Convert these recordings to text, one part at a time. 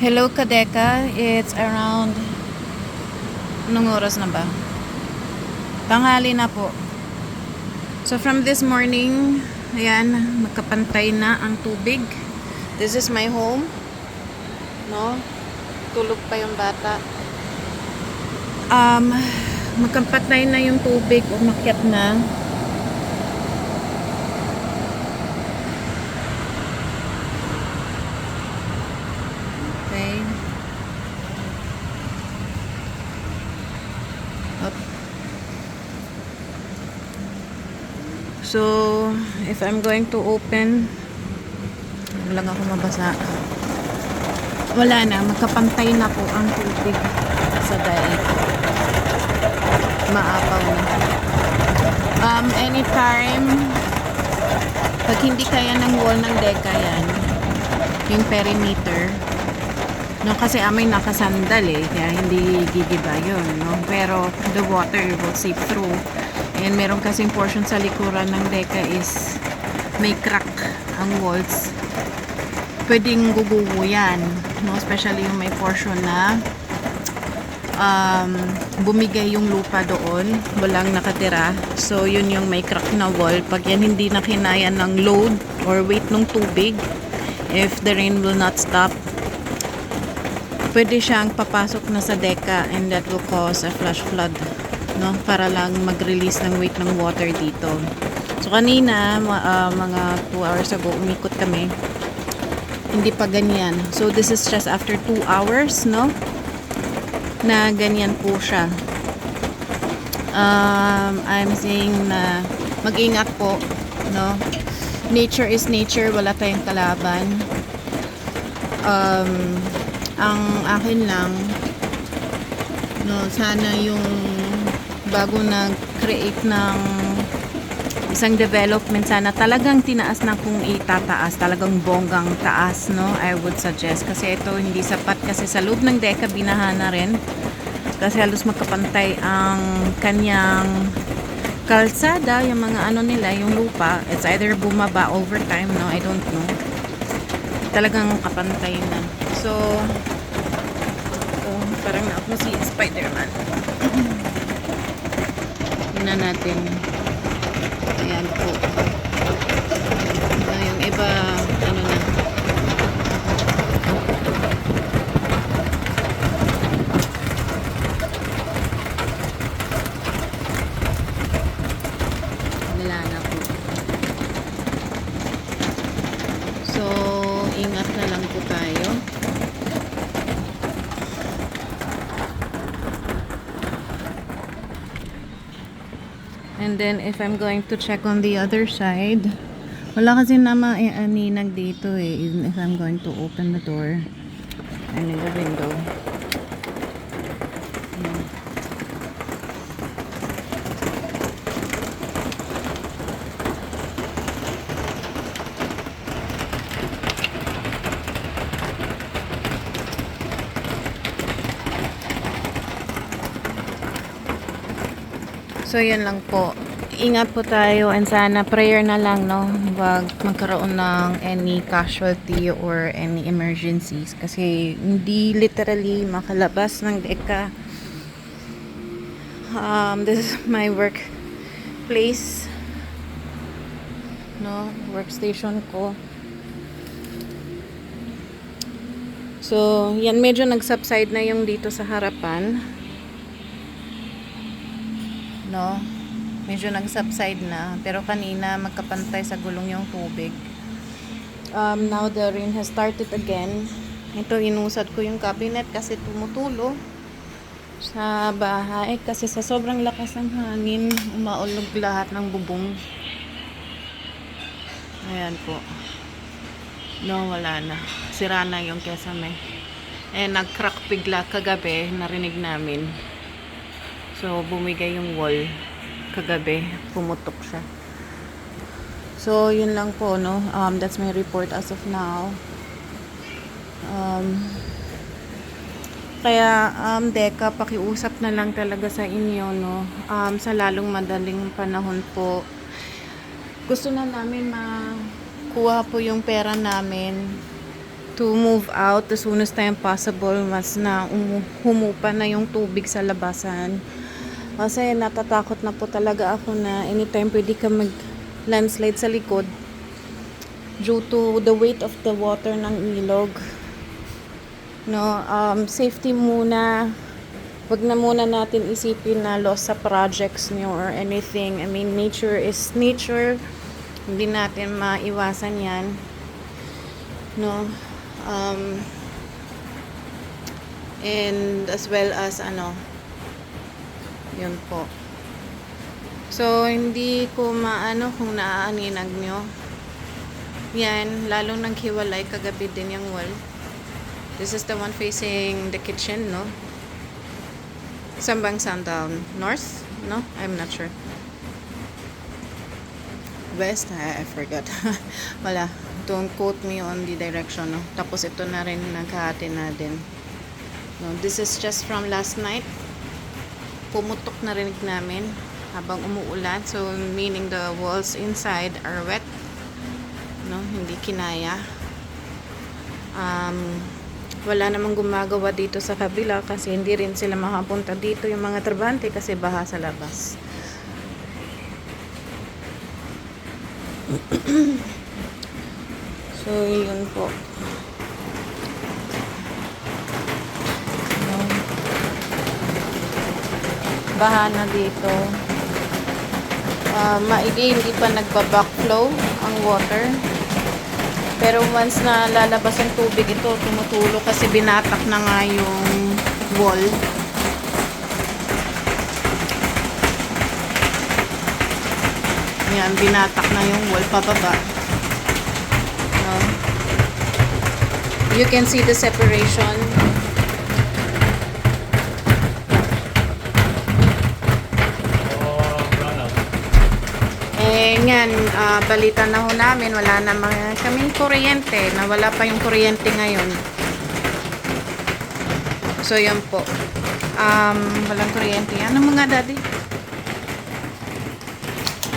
Hello, Kadeka. It's around... Anong oras na ba? Tanghali na po. So, from this morning, ayan, magkapantay na ang tubig. This is my home. No? Tulog pa yung bata. Magkapantay na yung tubig. Umakyat na. Okay. Up. So, if I'm going to open, lang ako mabasa. Wala na, magkapantay na po ang tubig sa daig. Maapaw na. Anytime, pag hindi kaya ng wall ng deka yan, yung perimeter, no, kasi amoy nakasandal kaya hindi gigiba yun, no? Pero the water will seep through. And meron kasing portion sa likuran ng deka is may crack ang walls. Pwedeng guguho yan, no? Especially yung may portion na bumigay yung lupa doon, walang nakatira. So yun yung may crack na wall. Pag yan hindi na kinaya ng load or weight ng tubig, if the rain will not stop, pwede siyang papasok na sa deka and that will cause a flash flood, no? Para lang mag-release ng weight ng water dito. So kanina, mga 2 hours ago, umikot kami. Hindi pa ganyan. So this is just after 2 hours, no? Na ganyan po siya. I'm saying na mag-ingat po, no? Nature is nature, wala tayong kalaban. Ang akin lang, no, sana yung bago nag-create ng isang development, sana talagang tinaas na kung itataas, talagang bonggang taas, no? I would suggest, kasi ito hindi sapat, kasi sa loob ng deka binaha na rin, kasi halos magkapantay ang kanyang kalsada, yung mga ano nila, yung lupa. It's either bumaba over time, no? I don't know. Talagang kapantay na. So, parang na ako si Spider-Man. Tingnan natin. Ayan po. Yung iba, ano na. Wala na po. So, ingat na lang po tayo. And then, if I'm going to check on the other side, wala kasi naman aninag dito even if I'm going to open the door and in the window. So, yan lang po. Ingat po tayo and sana prayer na lang, no? Huwag magkaroon ng any casualty or any emergencies kasi hindi literally makalabas ng deka. This is my work place, no? Workstation ko. So, yan medyo nag-subside na yung dito sa harapan. No? Medyo nag-subside na. Pero kanina magkapantay sa gulong yung tubig. Now the rain has started again. Ito, inusad ko yung cabinet kasi tumutulo sa bahay. Kasi sa sobrang lakas ng hangin, umaulog lahat ng bubong. Ayan po. No, wala na. Sira na yung kesame. Nag-crack bigla kagabi. Narinig namin. So, bumigay yung wall kagabi. Pumutok siya. So, yun lang po, no? That's my report as of now. Kaya, Deka, pakiusap na lang talaga sa inyo, no? Sa lalong madaling panahon po. Gusto na namin makuha po yung pera namin to move out as soon as time possible, mas na humupa na yung tubig sa labasan. Kasi natatakot na po talaga ako na anytime pwede ka mag landslide sa likod due to the weight of the water ng ilog. No, safety muna. Wag na muna natin isipin na loss sa projects niyo or anything. I mean, nature is nature. Hindi natin maiwasan yan. No, and as well as yun po. So, hindi ko maano kung naaaninag nyo. Yan, lalong naghiwalay kagabi din yung wall. This is the one facing the kitchen, no? Sambang Sundown. North? No? I'm not sure. West? I forgot. Wala. Don't quote me on the direction, no? Tapos ito na rin naghahati na din. No, this is just from last night. Pumutok na rinig namin habang umuulan. So, meaning the walls inside are wet. No? Hindi kinaya. Wala namang gumagawa dito sa kabila kasi hindi rin sila makapunta dito yung mga trabahante kasi baha sa labas. So, yun po. Baha na dito. Maigi, hindi pa nagba-backflow ang water. Pero once na lalabas ang tubig ito, tumutulo kasi binatak na nga yung wall. Yan, binatak na yung wall pababa. No? You can see the separation. Yan, balita na ho namin, wala na kaming kuryente, nawala pa yung kuryente ngayon. So, yan po. Walang kuryente. Ano mga daddy?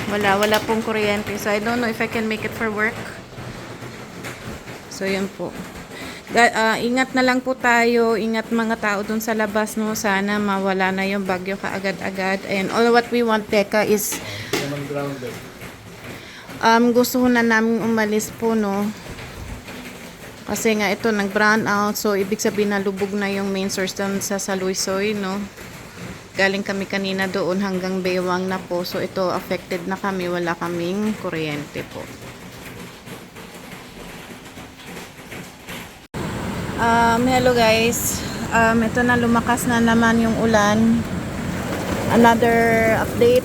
Wala pong kuryente. So, I don't know if I can make it for work. So, yan po. Ingat na lang po tayo. Ingat mga tao dun sa labas, no? Sana mawala na yung bagyo kaagad-agad. And all what we want, Teka, is gusto na namin umalis po, no? Kasi nga ito nag-brown out, so ibig sabihin na lubog na yung main source doon sa Saluisoy, no? Galing kami kanina doon hanggang Baywang na po, so ito affected na kami, wala kaming kuryente po. Hello guys, ito na, lumakas na naman yung ulan. Another update.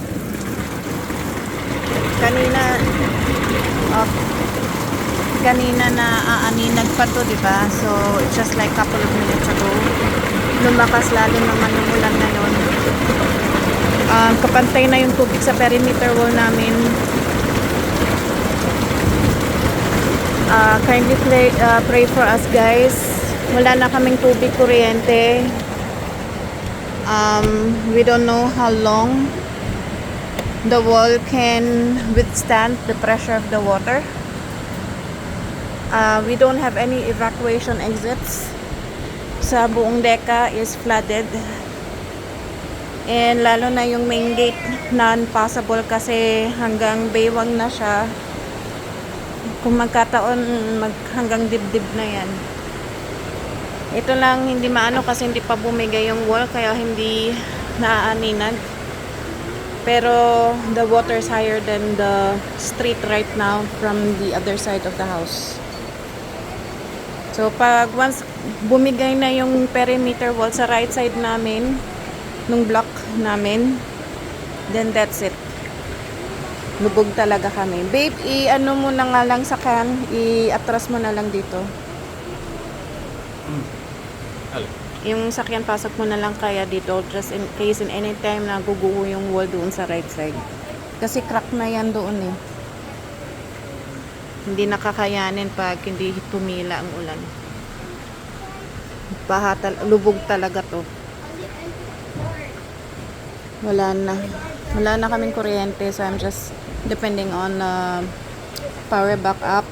Kanina na aaninag pa to, diba? So, it's just like couple of minutes ago. Lumakas lalo naman yung ulan ngayon. Kapantay na yung tubig sa perimeter wall namin. Kindly pray for us, guys. Wala na kaming tubig, kuryente. We don't know how long the wall can withstand the pressure of the water. We don't have any evacuation exits. Sa buong Deka is flooded. And lalo na yung main gate, non-passable kasi hanggang Baywang na siya. Kung magkataon, hanggang dibdib na yan. Ito lang hindi maano kasi hindi pa bumigay yung wall kaya hindi naaaninag. Pero the water is higher than the street right now from the other side of the house. So pag once bumigay na yung perimeter wall sa right side namin, nung block namin, then that's it. Lubog talaga kami. Babe, i-ano mo na nga lang sa can, i-atras mo na lang dito. Yung sakyan, pasok mo na lang kaya dito just in case in any time na guguho yung wall doon sa right side. Kasi crack na yan doon eh. Hindi nakakayanin pag hindi tumila ang ulan. Lubog talaga to. Wala na kaming kuryente, so I'm just depending on power backup.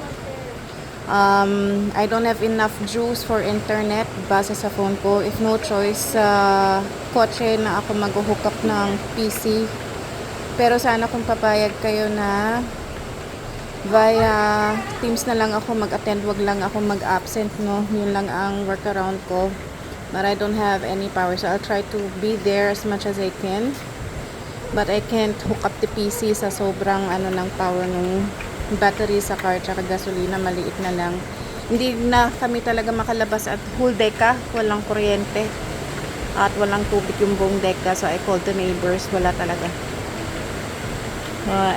I don't have enough juice for internet base sa phone ko. If no choice, sa kotse na ako mag-hook up ng PC. Pero sana kung papayag kayo na via Teams na lang ako mag-attend, wag lang ako mag-absent, no? Yun lang ang workaround ko. But I don't have any power, so I'll try to be there as much as I can. But I can't hook up the PC sa sobrang ng power ng battery sa car tsaka gasolina, maliit na lang. Hindi na kami talaga makalabas at whole deka, walang kuryente at walang tubig yung buong deka, so I called the neighbors, wala talaga.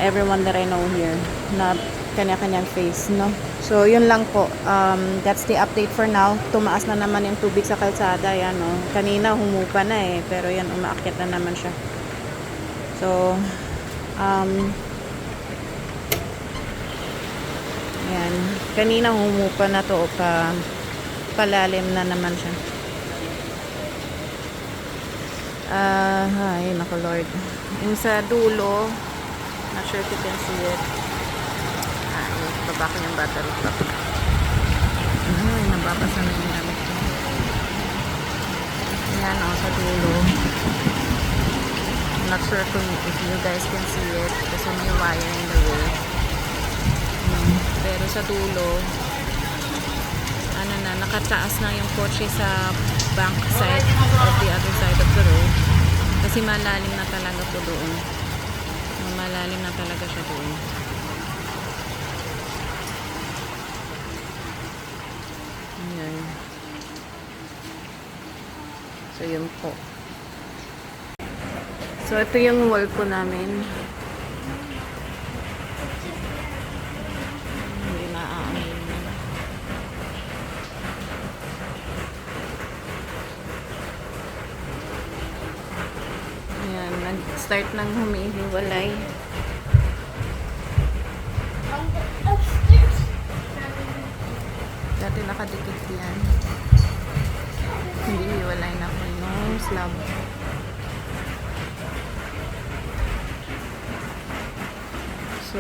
Everyone that I know here na kanya-kanyang face, no? So yun lang po, that's the update for now. Tumaas na naman yung tubig sa kalsada, yan, no? Kanina humupa na pero yan, umaakyat na naman siya. So ayan, kanina humupa na to, palalim na naman siya. Ay, naku Lord. Yung sa dulo, not sure if you can see it. Baba ko yung battery pack. Ay, nababasa na yung gamit ko. Ayan, sa dulo. I'm not sure if you guys can see it kasi may wire in the way. Pero sa dulo, nakataas na yung kotse sa bank side of the other side of the road. Kasi malalim na talaga po doon. Malalim na talaga siya doon. Ayan. So, yun po. So, ito yung wall po namin. Nag-start nang humihiwalay. Dati nakadikit yan. Hindi hiwalay na po yung slab. So,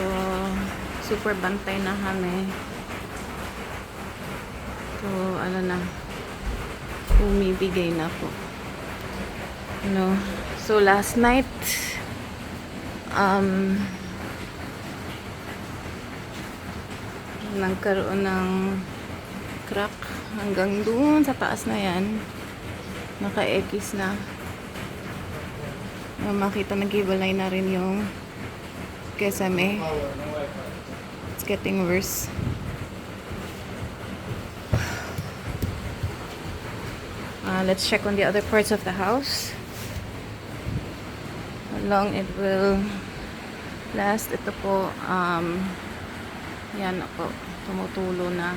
super bantay na kami. So, umibigay na po. So last night nagkaroon ng crack hanggang doon sa taas na yan, naka-X na. Makita naghiwalay na rin yung kesame. It's getting worse. Let's check on the other parts of the house. How long it will last. Ito po, yan po, tumutulo na.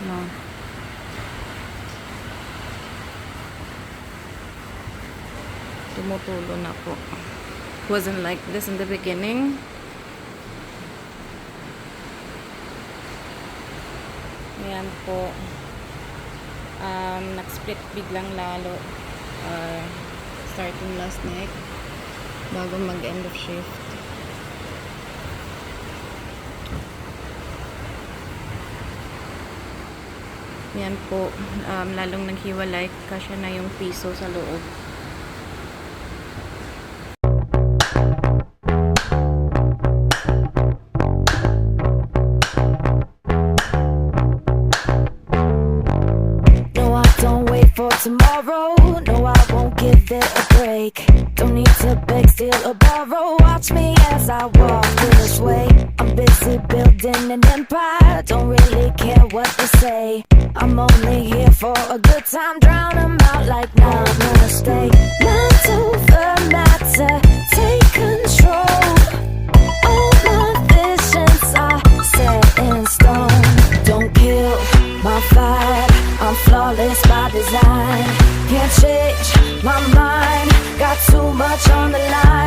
No. Tumutulo na po. It wasn't like this in the beginning. Yan po. Nag-split biglang lalo starting last night bago mag-end of shift. Yan po, lalong naghiwalay kasi na yung piso sa loob. Tomorrow, no, I won't give it a break. Don't need to beg, steal or borrow. Watch me as I walk this way. I'm busy building an empire. Don't really care what they say. I'm only here for a good time. Drown 'em out like namaste. Not to the matter, take control. All my visions are set in stone. Don't kill my vibe. I'm flawless by design. Can't change my mind. Got too much on the line.